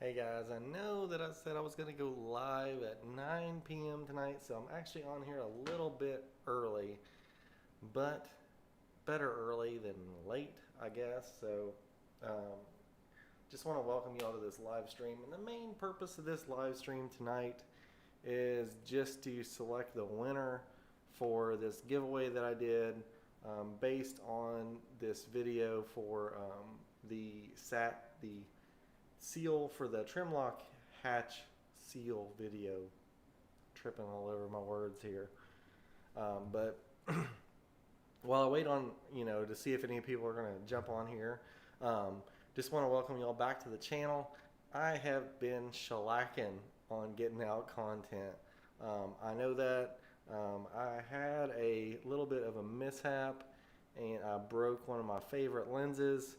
Hey guys, I know that I said I was going to go live at 9 p.m. tonight, so I'm actually on here a little bit early, but better early than late, I guess. So, just want to welcome you all to this live stream. And the main purpose of this live stream tonight is just to select the winner for this giveaway that I did based on this video for the seal for the trim lock hatch seal video. Tripping all over my words here, but while I wait on to see if any people are going to jump on here, just want to welcome you all back to the channel. I have been shellacking on getting out content. I know that I had a little bit of a mishap and I broke one of my favorite lenses.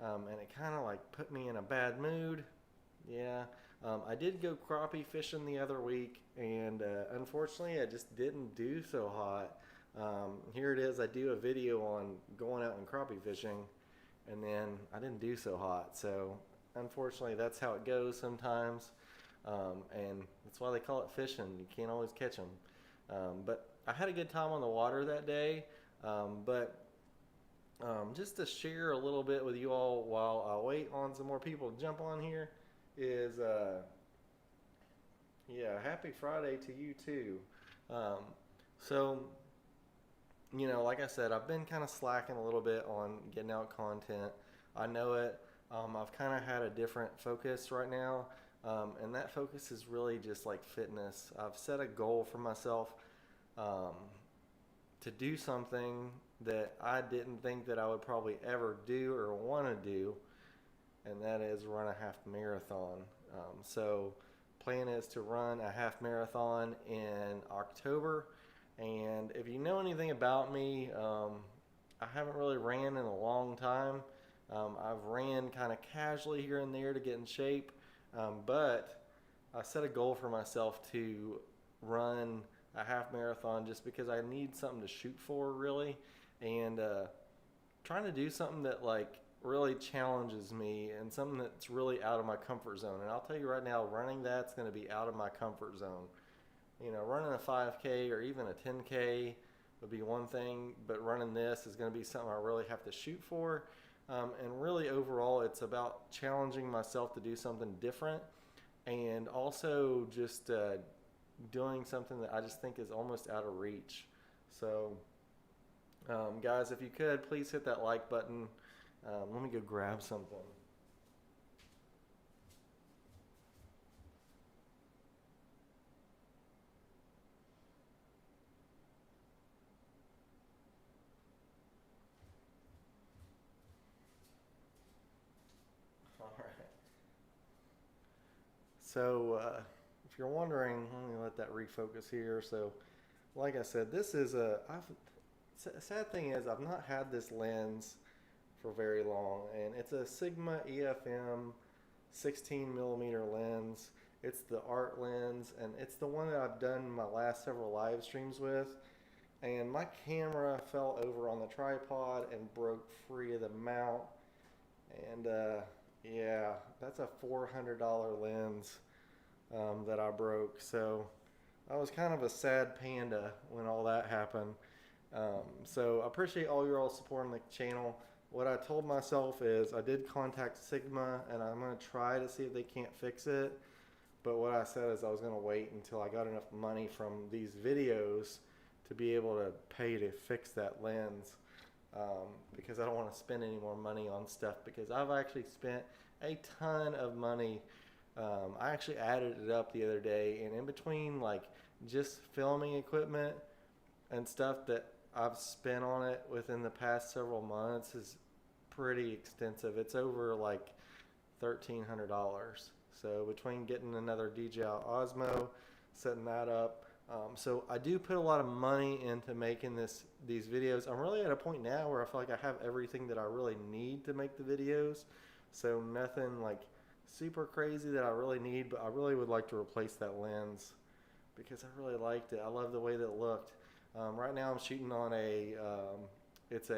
And it kind of like put me in a bad mood. Yeah, I did go crappie fishing the other week, and unfortunately I just didn't do so hot. Here it is, I do a video on going out and crappie fishing, and then I didn't do so hot. So unfortunately that's how it goes sometimes, and that's why they call it fishing. You can't always catch them. But I had a good time on the water that day. Just to share a little bit with you all while I wait on some more people to jump on here is, yeah, happy Friday to you too. So, like I said, I've been kind of slacking a little bit on getting out content. I know it. I've kind of had a different focus right now, and that focus is really just like fitness. I've set a goal for myself to do something that I didn't think that I would probably ever do or want to do, and that is run a half marathon. So plan is to run a half marathon in October, and if you know anything about me, I haven't really ran in a long time. I've ran kind of casually here and there to get in shape, but I set a goal for myself to run a half marathon just because I need something to shoot for, really, and trying to do something that like really challenges me and something that's really out of my comfort zone. And I'll tell you right now, running that's going to be out of my comfort zone. Running a 5K or even a 10K would be one thing, but running this is going to be something I really have to shoot for. And really overall, it's about challenging myself to do something different, and also just doing something that I just think is almost out of reach. So guys, if you could please hit that like button. Let me go grab something. All right, so if you're wondering, let me let that refocus here. So like I said, this is sad thing is I've not had this lens for very long, and it's a Sigma EFM 16 millimeter lens. It's the art lens, and it's the one that I've done my last several live streams with. And my camera fell over on the tripod and broke free of the mount, and yeah, that's a $400 lens that I broke. So I was kind of a sad panda when all that happened. So I appreciate all your all support on the channel. What I told myself is I did contact Sigma, and I'm going to try to see if they can't fix it. But what I said is I was going to wait until I got enough money from these videos to be able to pay to fix that lens, because I don't want to spend any more money on stuff, because I've actually spent a ton of money. I actually added it up the other day, and in between like just filming equipment and stuff that I've spent on it within the past several months is pretty extensive. It's over like $1,300. So between getting another DJI Osmo, setting that up, so I do put a lot of money into making these videos. I'm really at a point now where I feel like I have everything that I really need to make the videos. So nothing like super crazy that I really need, but I really would like to replace that lens because I really liked it. I love the way that it looked. Right now I'm shooting on a it's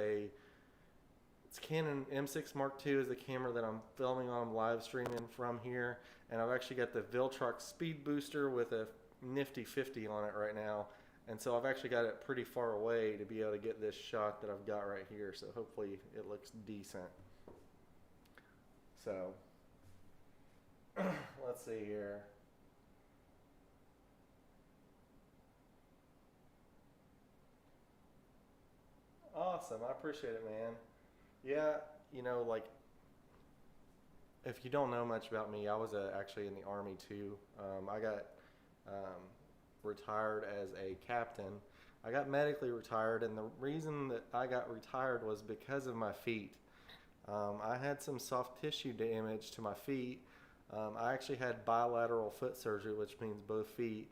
It's Canon M6 Mark II is the camera that I'm filming on, live streaming from here, and I've actually got the Viltrox speed booster with a nifty 50 on it right now, and so I've actually got it pretty far away to be able to get this shot that I've got right here, so hopefully it looks decent. So let's see here. Awesome, I appreciate it, man. Yeah, you know, like, if you don't know much about me, I was actually in the Army too. I got um, retired as a captain. I got medically retired, and the reason that I got retired was because of my feet. I had some soft tissue damage to my feet. I actually had bilateral foot surgery, which means both feet,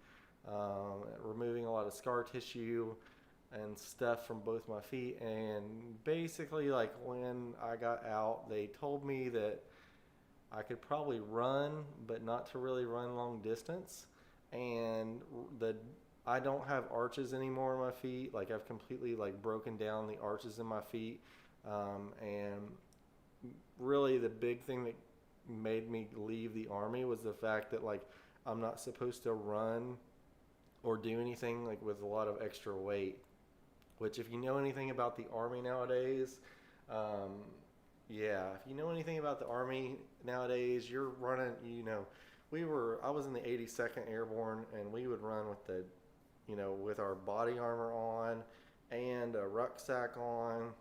removing a lot of scar tissue and stuff from both my feet. And basically, like, when I got out, they told me that I could probably run, but not to really run long distance. And I don't have arches anymore in my feet. Like, I've completely like broken down the arches in my feet. And really the big thing that made me leave the Army was the fact that, like, I'm not supposed to run or do anything like with a lot of extra weight, which, if you know anything about the Army nowadays, yeah, if you know anything about the Army nowadays, you're running, you know, I was in the 82nd Airborne, and we would run with the, you know, with our body armor on and a rucksack on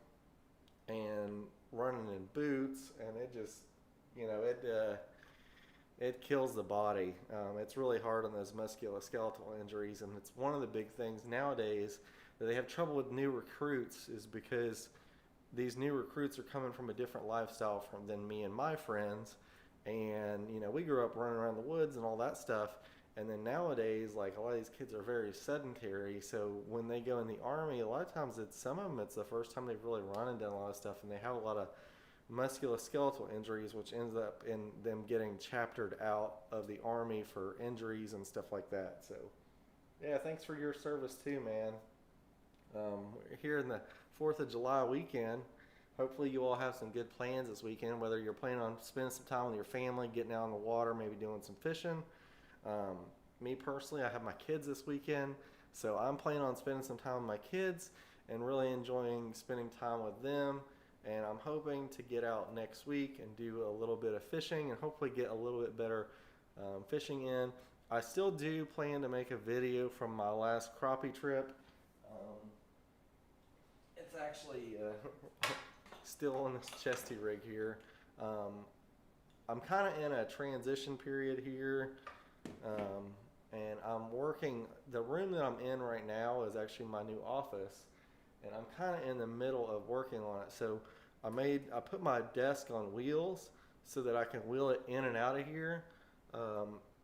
and running in boots, and it just, you know, it kills the body. It's really hard on those musculoskeletal injuries, and it's one of the big things nowadays that they have trouble with new recruits, is because these new recruits are coming from a different lifestyle than me and my friends. And, you know, we grew up running around the woods and all that stuff. And then nowadays, like, a lot of these kids are very sedentary. So when they go in the Army, a lot of times some of them, it's the first time they've really run and done a lot of stuff. And they have a lot of musculoskeletal injuries, which ends up in them getting chaptered out of the Army for injuries and stuff like that. So, yeah, thanks for your service too, man. We're here in the 4th of July weekend. Hopefully you all have some good plans this weekend, whether you're planning on spending some time with your family, getting out on the water, maybe doing some fishing. Me personally, I have my kids this weekend, so I'm planning on spending some time with my kids and really enjoying spending time with them. And I'm hoping to get out next week and do a little bit of fishing and hopefully get a little bit better fishing in. I still do plan to make a video from my last crappie trip. It's actually still on this chesty rig here. I'm kind of in a transition period here, and I'm working. The room that I'm in right now is actually my new office, and I'm kind of in the middle of working on it. So I put my desk on wheels so that I can wheel it in and out of here.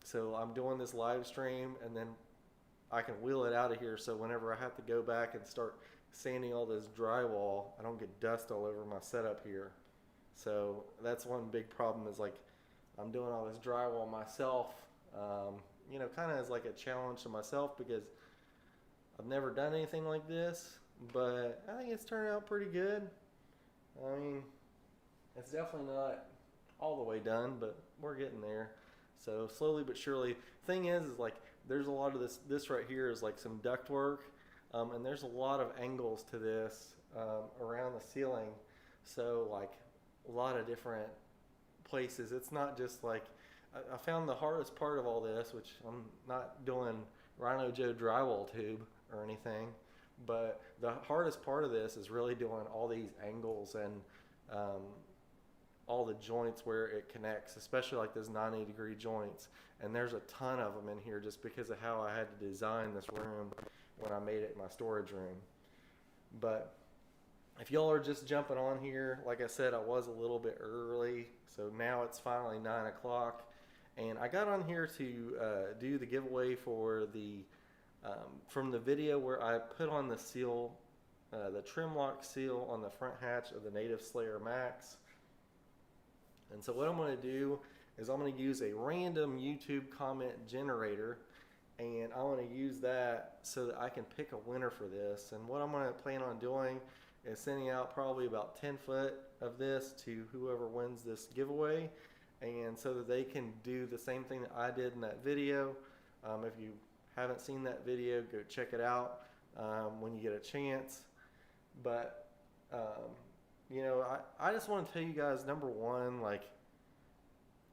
So I'm doing this live stream, and then I can wheel it out of here, so whenever I have to go back and start sanding all this drywall, I don't get dust all over my setup here. So that's one big problem, is like, I'm doing all this drywall myself, you know, kind of as like a challenge to myself, because I've never done anything like this, but I think it's turned out pretty good. I mean, it's definitely not all the way done, but we're getting there. So slowly but surely. Thing is like, there's a lot of this right here is like some duct work. And there's a lot of angles to this around the ceiling. So, like, a lot of different places. It's not just like, I found the hardest part of all this, which I'm not doing RHINOjoe drywall tube or anything, but the hardest part of this is really doing all these angles and all the joints where it connects, especially like those 90-degree joints. And there's a ton of them in here just because of how I had to design this room when I made it my storage room. But if y'all are just jumping on here, like I said, I was a little bit early, so now it's finally 9 o'clock, and I got on here to do the giveaway for the from the video where I put on the seal, the trim lock seal on the front hatch of the Native Slayer Max. And so what I'm going to do is I'm going to use a random YouTube comment generator, and I want to use that so that I can pick a winner for this. And what I'm going to plan on doing is sending out probably about 10 foot of this to whoever wins this giveaway, and so that they can do the same thing that I did in that video. If you haven't seen that video, go check it out when you get a chance. But you know, I just want to tell you guys, number one, like,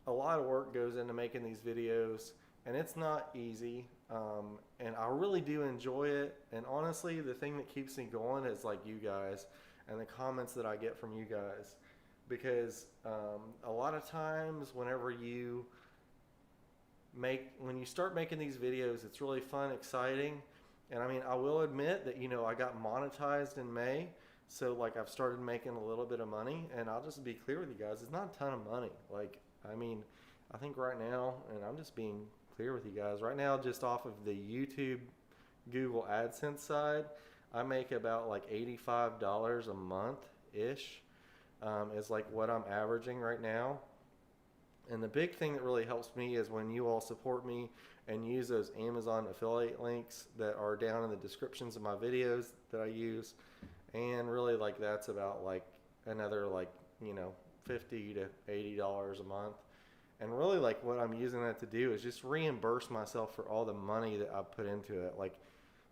a lot of work goes into making these videos, and it's not easy, and I really do enjoy it. And honestly, the thing that keeps me going is like you guys and the comments that I get from you guys, because a lot of times whenever you when you start making these videos, it's really fun, exciting. And I mean, I will admit that, you know, I got monetized in May, so like I've started making a little bit of money. And I'll just be clear with you guys, it's not a ton of money. Like, I mean, I think right now, and I'm just being clear with you guys, right now, just off of the YouTube Google AdSense side, I make about like $85 a month ish, is like what I'm averaging right now. And the big thing that really helps me is when you all support me and use those Amazon affiliate links that are down in the descriptions of my videos that I use. And really, like, that's about like another, like, you know, $50 to $80 a month. And really, like, what I'm using that to do is just reimburse myself for all the money that I put into it. Like,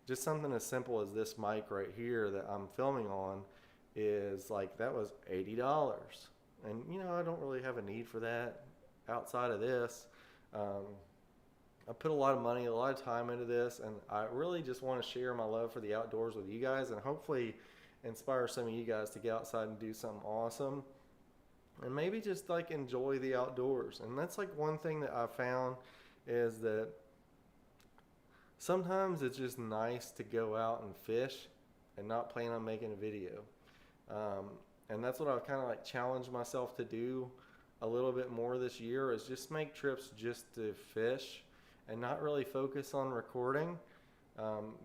just something as simple as this mic right here that I'm filming on is like, that was $80. And, you know, I don't really have a need for that outside of this. I put a lot of money, a lot of time into this, and I really just want to share my love for the outdoors with you guys, and hopefully inspire some of you guys to get outside and do something awesome, and maybe just like enjoy the outdoors. And that's like one thing that I found is that sometimes it's just nice to go out and fish and not plan on making a video. And that's what I've kind of like challenged myself to do a little bit more this year, is just make trips just to fish and not really focus on recording,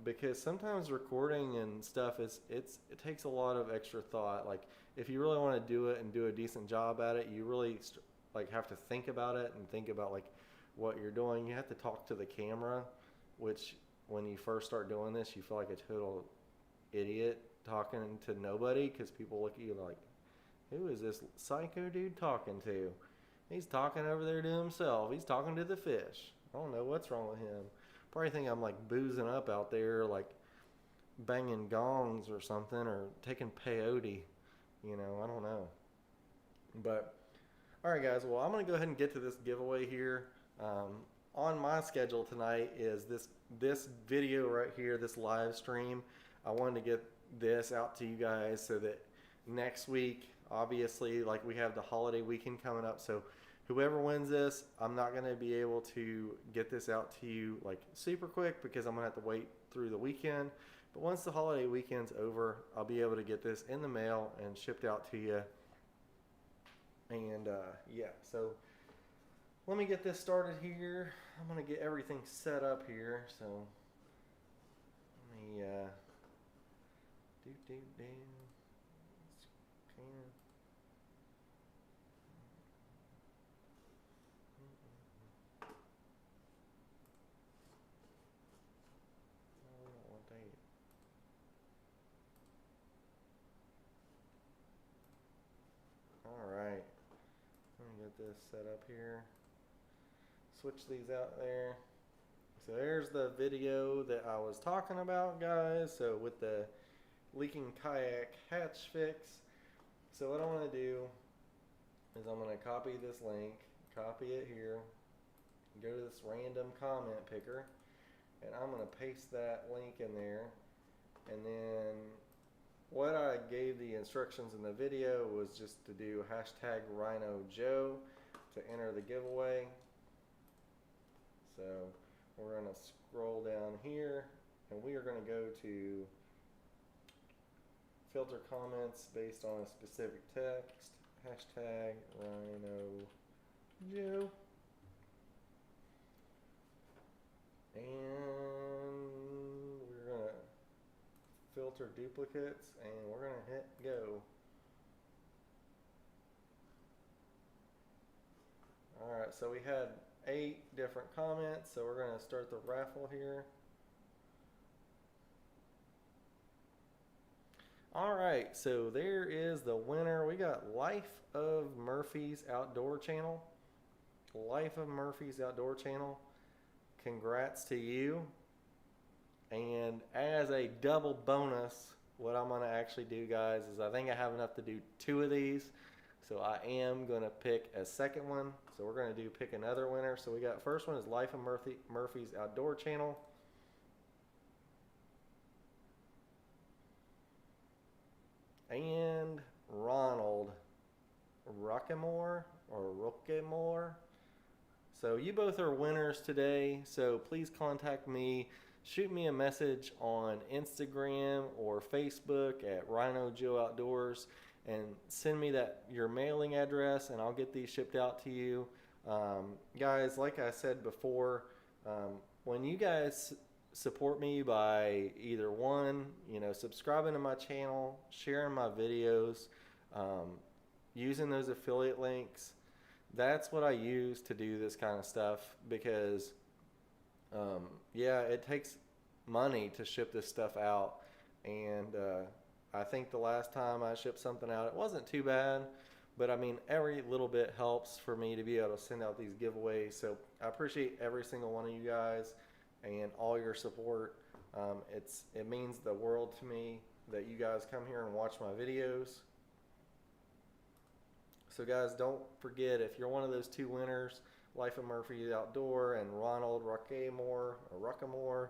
because sometimes recording and stuff it takes a lot of extra thought. Like, if you really want to do it and do a decent job at it, you really like have to think about it and think about like what you're doing. You have to talk to the camera, which when you first start doing this, you feel like a total idiot talking to nobody, because people look at you like, who is this psycho dude talking to? He's talking over there to himself. He's talking to the fish. I don't know what's wrong with him. Probably think I'm like boozing up out there, like banging gongs or something, or taking peyote. You know, I don't know. But, all right, guys. Well, I'm going to go ahead and get to this giveaway here. On my schedule tonight is this video right here, this live stream. I wanted to get this out to you guys so that next week, obviously, like, we have the holiday weekend coming up, so whoever wins this, I'm not going to be able to get this out to you like super quick, because I'm going to have to wait through the weekend. But once the holiday weekend's over, I'll be able to get this in the mail and shipped out to you. And yeah, so let me get this started here. I'm going to get everything set up here. So let me Alright, let me get this set up here. Switch these out there. So there's the video that I was talking about, guys. So with the leaking kayak hatch fix. So what I want to do is I'm going to copy this link, copy it here, go to this random comment picker, and I'm going to paste that link in there. And then what I gave the instructions in the video was just to do hashtag RHINOjoe to enter the giveaway. So we're going to scroll down here, and we are going to go to filter comments based on a specific text, hashtag RHINOjoe. And we're going to filter duplicates, and we're going to hit go. Alright, so we had 8 different comments, so we're going to start the raffle here. All right, so there is the winner. We got Life of Murphy's Outdoor Channel. Life of Murphy's Outdoor Channel. Congrats to you. And as a double bonus, what I'm going to actually do, guys, is I think I have enough to do 2 of these. So I am going to pick a second one. So we're going to pick another winner. So we got, first one is Life of Murphy's Outdoor Channel. And Ronald Rockemore or Rockemore. So you both are winners today. So please contact me. Shoot me a message on Instagram or Facebook at RHINOjoe Outdoors and send me your mailing address, and I'll get these shipped out to you. Guys, like I said before, when you guys support me by either one, subscribing to my channel, sharing my videos, using those affiliate links, that's what I use to do this kind of stuff, because it takes money to ship this stuff out, and I think the last time I shipped something out, it wasn't too bad, but I mean, every little bit helps for me to be able to send out these giveaways. So I appreciate every single one of you guys and all your support. It means the world to me that you guys come here and watch my videos. So guys, don't forget, if you're one of those 2 winners, Life of Murphy Outdoor and Ronald Rockemore,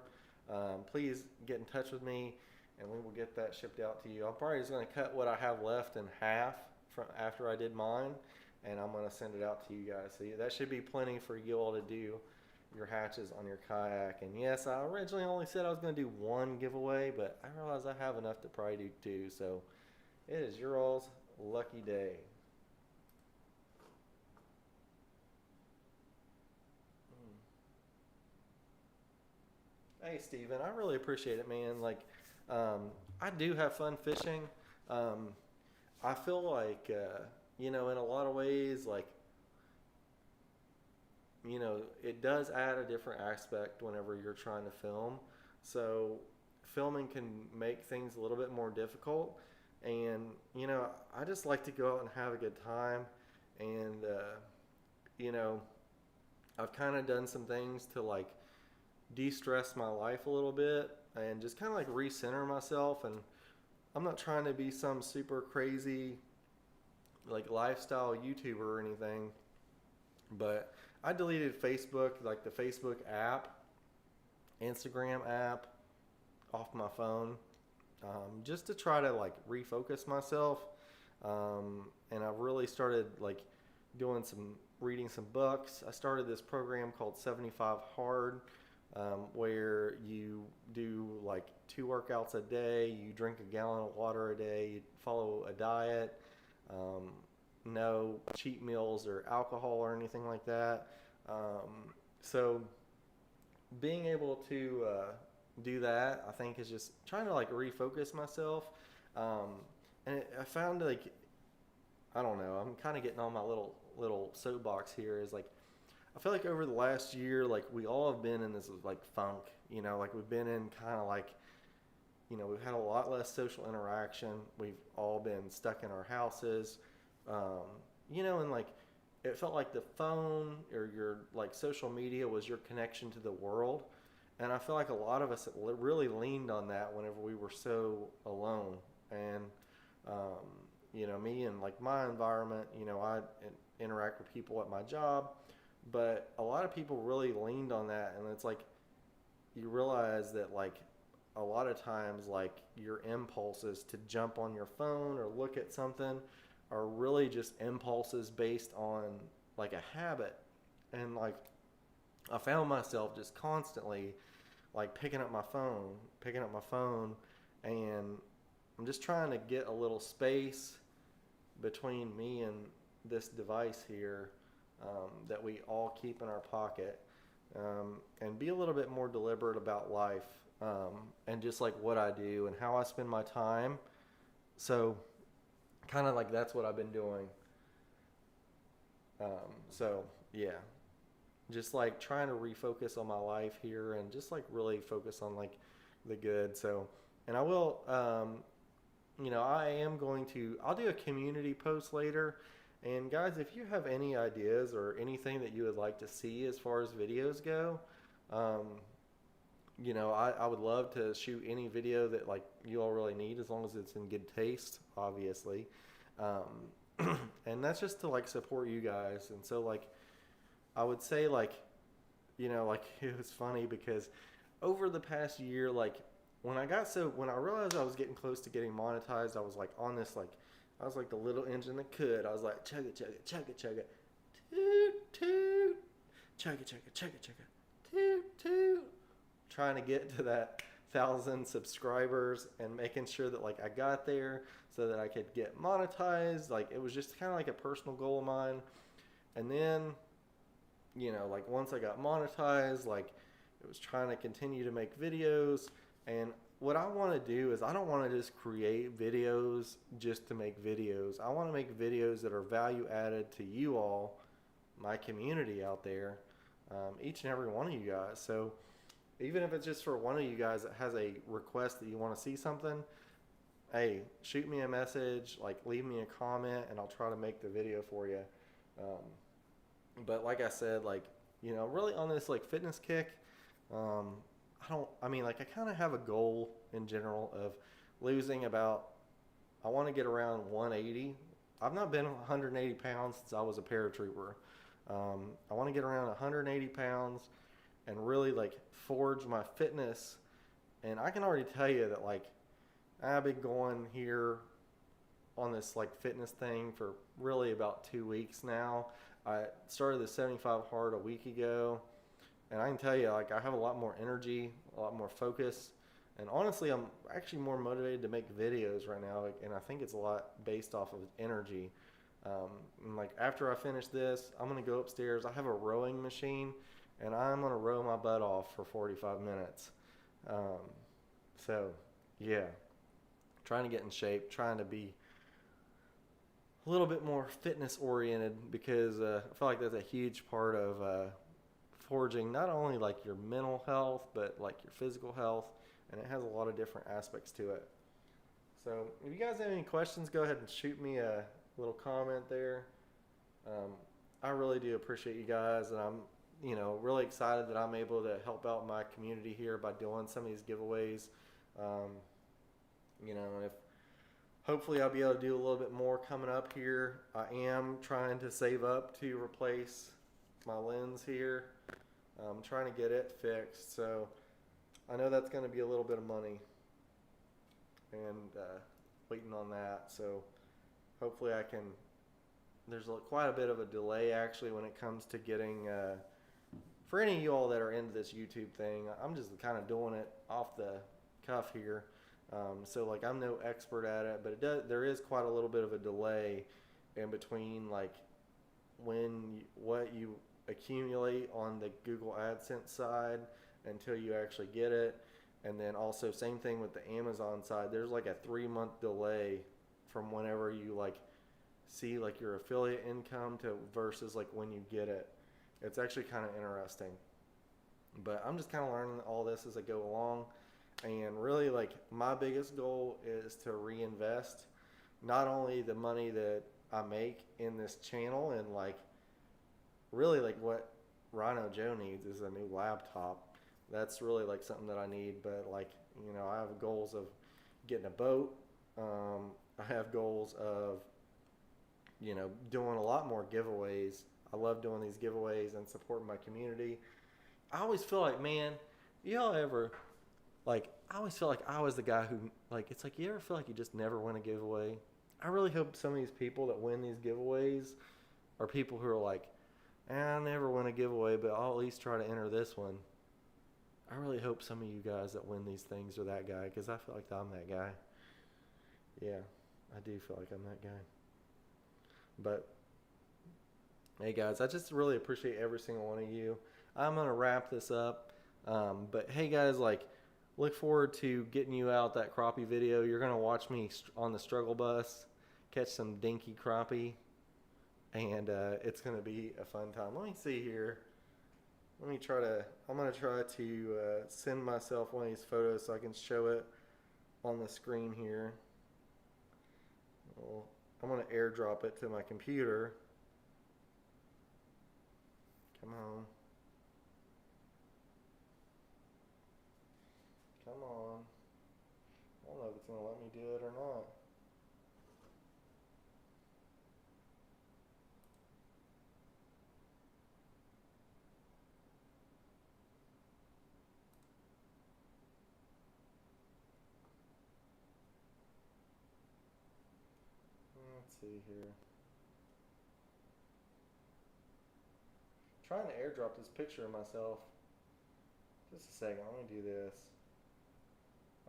please get in touch with me and we will get that shipped out to you. I'm probably just going to cut what I have left in half from after I did mine, and I'm going to send it out to you guys. So that should be plenty for you all to do your hatches on your kayak. And yes, I originally only said I was going to do 1 giveaway, but I realized I have enough to probably do 2. So it is your all's lucky day. Hey Steven, I really appreciate it, man. I do have fun fishing. I feel like, in a lot of ways, it does add a different aspect whenever you're trying to film. So filming can make things a little bit more difficult. And, I just like to go out and have a good time. And, I've kind of done some things to de-stress my life a little bit and just kind of recenter myself. And I'm not trying to be some super crazy lifestyle YouTuber or anything, but I deleted Facebook, the Facebook app, Instagram app off my phone, just to try to refocus myself. And I've really started reading some books. I started this program called 75 Hard, where you do 2 workouts a day, you drink a gallon of water a day, you follow a diet, no cheat meals or alcohol or anything like that. So being able to do that, I think, is just trying to refocus myself. And I found I don't know, I'm kind of getting on my little soapbox here, is I feel like over the last year, we all have been in this funk, we've been in kind of we've had a lot less social interaction. We've all been stuck in our houses, and it felt like the phone or your social media was your connection to the world. And I feel like a lot of us really leaned on that whenever we were so alone. And, me and my environment, I interact with people at my job, but a lot of people really leaned on that. And it's you realize that a lot of times your impulses to jump on your phone or look at something are really just impulses based on a habit. And I found myself just constantly picking up my phone, and I'm just trying to get a little space between me and this device here, that we all keep in our pocket, and be a little bit more deliberate about life, and just what I do and how I spend my time. So kind of that's what I've been doing. So yeah, just trying to refocus on my life here and just really focus on the good. So, and I will, I am going to, I'll do a community post later. And guys, if you have any ideas or anything that you would like to see as far as videos go, um, I would love to shoot any video that like you all really need, as long as it's in good taste, obviously. And that's just to like support you guys. And so like, I would say like, like it was funny because over the past year, like when I realized I was getting close to getting monetized, I was like on this like, I was like the little engine that could. I was like chug it, chug it, chug it, chug it, toot toot, chug it, chug it, chug it, chug it, toot toot, trying to get to that 1,000 subscribers and making sure that like I got there so that I could get monetized. Like it was just kind of like a personal goal of mine. And then, like once I got monetized, like it was trying to continue to make videos. And what I want to do is I don't want to just create videos just to make videos. I want to make videos that are value added to you all, my community out there, each and every one of you guys. So even if it's just for one of you guys that has a request that you want to see something, hey, shoot me a message, like leave me a comment, and I'll try to make the video for you. But like I said, like, really on this like fitness kick, I kind of have a goal in general of losing about, I want to get around 180. I've not been 180 pounds since I was a paratrooper. I want to get around 180 pounds and really like forge my fitness. And I can already tell you that like I've been going here on this like fitness thing for really about 2 weeks now. I started the 75 hard a week ago, and I can tell you like I have a lot more energy, a lot more focus, and honestly I'm actually more motivated to make videos right now, and I think it's a lot based off of energy. And like after I finish this, I'm gonna go upstairs. I have a rowing machine, and I'm gonna row my butt off for 45 minutes. So yeah, trying to get in shape, trying to be a little bit more fitness oriented, because I feel like that's a huge part of forging not only like your mental health but like your physical health, and it has a lot of different aspects to it. So if you guys have any questions, go ahead and shoot me a little comment there. I really do appreciate you guys, and I'm really excited that I'm able to help out my community here by doing some of these giveaways. If hopefully I'll be able to do a little bit more coming up here. I am trying to save up to replace my lens here. I'm trying to get it fixed, so I know that's going to be a little bit of money, and waiting on that. So hopefully I can. There's quite a bit of a delay actually when it comes to getting. For any of you all that are into this YouTube thing, I'm just kind of doing it off the cuff here. So like I'm no expert at it, but there is quite a little bit of a delay in between like what you accumulate on the Google AdSense side until you actually get it. And then also same thing with the Amazon side. There's like a 3-month delay from whenever you like see like your affiliate income to versus like when you get it. It's actually kind of interesting. But I'm just kind of learning all this as I go along. And really like my biggest goal is to reinvest not only the money that I make in this channel, and like really like what RHINOjoe needs is a new laptop. That's really like something that I need. But like, I have goals of getting a boat. I have goals of, doing a lot more giveaways. I love doing these giveaways and supporting my community. I always feel like, man, y'all ever, like, I always feel like I was the guy who, like, it's like, you ever feel like you just never win a giveaway? I really hope some of these people that win these giveaways are people who are like, I never win a giveaway, but I'll at least try to enter this one. I really hope some of you guys that win these things are that guy, because I feel like I'm that guy. Yeah, I do feel like I'm that guy. But hey guys, I just really appreciate every single one of you. I'm going to wrap this up. But hey guys, like, look forward to getting you out that crappie video. You're going to watch me on the struggle bus catch some dinky crappie. And it's going to be a fun time. Let me see here. I'm going to try to send myself one of these photos so I can show it on the screen here. Well, I'm going to airdrop it to my computer. Come on. Come on. I don't know if it's going to let me do it or not. Let's see here. Trying to airdrop this picture of myself. Just a second, let me do this.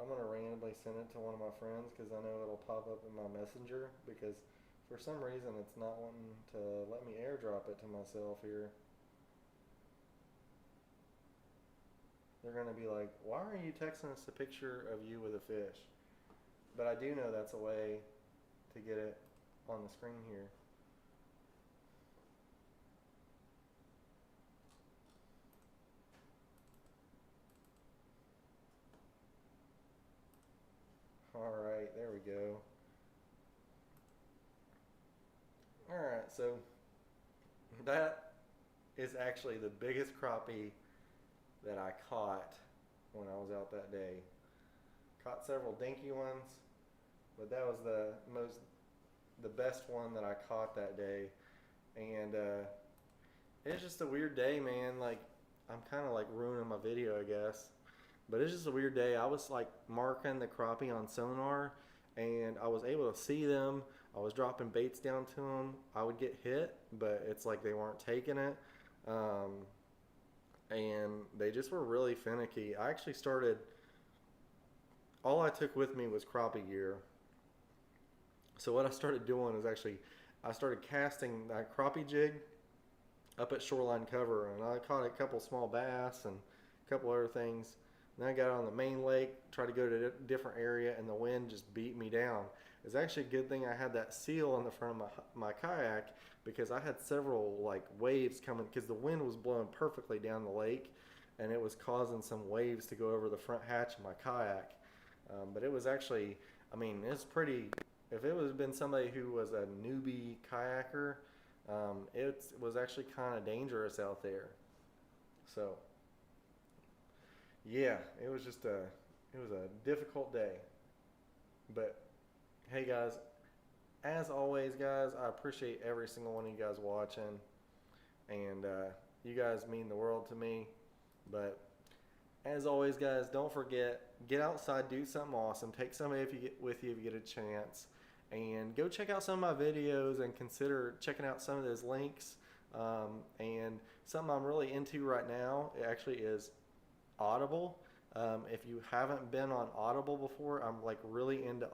I'm going to randomly send it to one of my friends because I know it'll pop up in my messenger, because for some reason it's not wanting to let me airdrop it to myself here. They're going to be like, why are you texting us a picture of you with a fish? But I do know that's a way to get it on the screen here. Alright, there we go. Alright, so that is actually the biggest crappie that I caught when I was out that day. Caught several dinky ones, but that was the best one that I caught that day. And it's just a weird day, man. Like, I'm kind of like ruining my video, I guess. But it's just a weird day. I was like marking the crappie on sonar, and I was able to see them. I was dropping baits down to them. I would get hit, but it's like they weren't taking it. And they just were really finicky. I actually started, all I took with me was crappie gear. So what I started doing is I started casting that crappie jig up at shoreline cover, and I caught a couple small bass and a couple other things. Then I got on the main lake, tried to go to a different area, and the wind just beat me down. It's actually a good thing I had that seal on the front of my kayak, because I had several like waves coming, because the wind was blowing perfectly down the lake, and it was causing some waves to go over the front hatch of my kayak. But it was actually, I mean, it's pretty, if it was been somebody who was a newbie kayaker, it was actually kind of dangerous out there. So yeah, it was a difficult day. But hey guys, as always guys, I appreciate every single one of you guys watching, and you guys mean the world to me. But as always guys, don't forget, get outside, do something awesome, take somebody with you if you get a chance, and go check out some of my videos and consider checking out some of those links. And something I'm really into right now, it actually is Audible. If you haven't been on Audible before, I'm like really into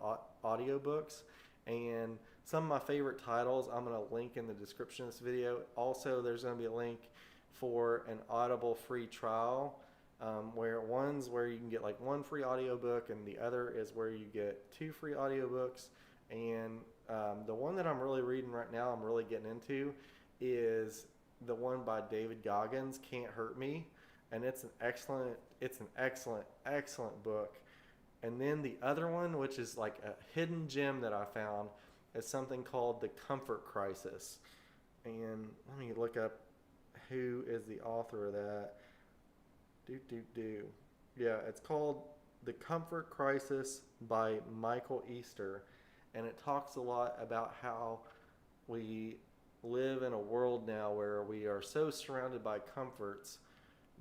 audiobooks, and some of my favorite titles I'm going to link in the description of this video. Also, there's going to be a link for an Audible free trial, where one's where you can get like one free audiobook, and the other is where you get 2 free audiobooks. And the one that I'm really reading right now, I'm really getting into, is the one by David Goggins, Can't Hurt Me. And it's an excellent book. And then the other one, which is like a hidden gem that I found, is something called The Comfort Crisis. And let me look up who is the author of that. Yeah, it's called The Comfort Crisis by Michael Easter. And it talks a lot about how we live in a world now where we are so surrounded by comforts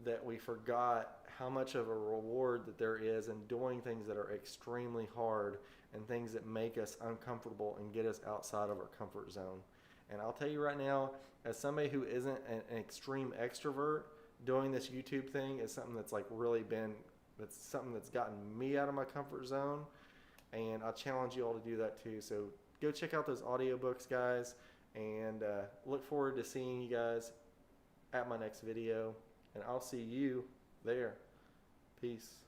that we forgot how much of a reward that there is in doing things that are extremely hard and things that make us uncomfortable and get us outside of our comfort zone. And I'll tell you right now, as somebody who isn't an extreme extrovert, doing this YouTube thing is something that's like really that's something that's gotten me out of my comfort zone. And I challenge you all to do that too. So go check out those audiobooks, guys, and look forward to seeing you guys at my next video. And I'll see you there. Peace.